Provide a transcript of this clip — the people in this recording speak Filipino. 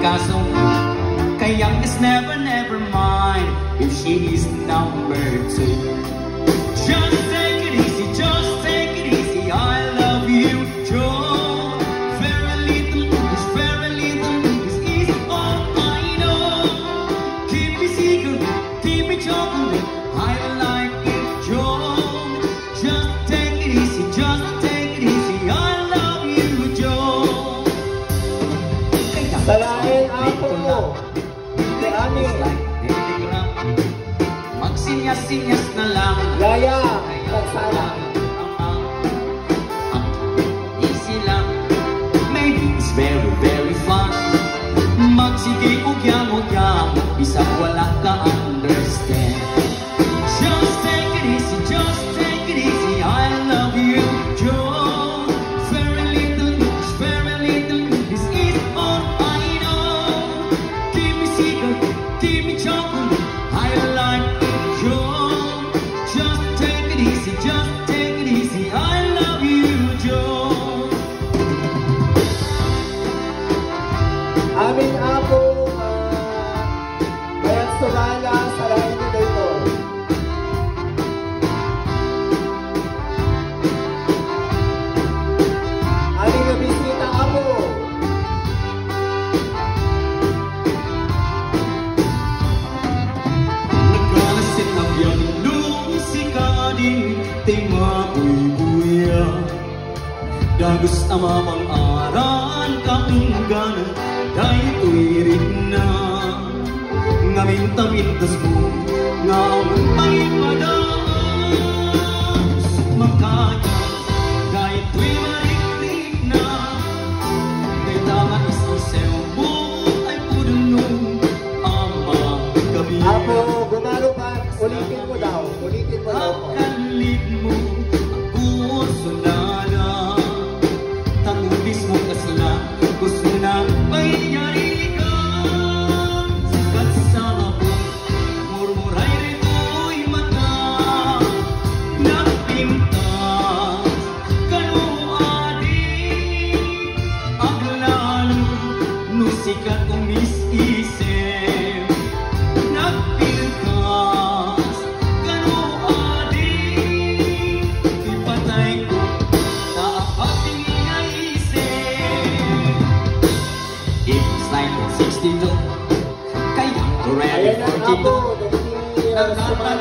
Kaso, kay young is never mind if she is number 2. Just take it easy, just take it easy. I love you, Joe. Very little is all I know. Keep me secret, keep me chocolate. I like it, Joe. Just take it easy, just take it easy. I love you, Joe. Salain ako mo. Ani? Magsinyas-sinyas na lang. Gaya, pagsala. Easy lang. Maybe it's very fun. Magsige ugyang-ugyang, bisag wala ka understand. Just take it easy, just take it easy. I love you, Joe. Very little, this is all I know. Keep me secret, keep me chocolate. I like it, Joe. Just take it easy, just take it easy. I love you, Joe. Aming ako, kaya sumala sa lahat nyo dito. Aming nabisita ako. Nagkalasin ang yanglong si Kading Tima buy-buya. Dagos amamang aran kaunggan kay tuwirin na ngaminta-mintas mo nga may madas makanya kahit tuwi marik-rik na kay tama isang sew mo ay pudunong ama gabi. Ako, gumalo pa. Ulitin mo daw. Ulitin mo daw. Akalit mo ako sunada tangubis mo kasla gusto na mangyari ka sikat sa hapon murmuray rito'y mata nagpintas kanuadi aglalo no sikat umis-isip nagpintas kanuadi ipatay ko sa apating it's like 62 kaya already 42.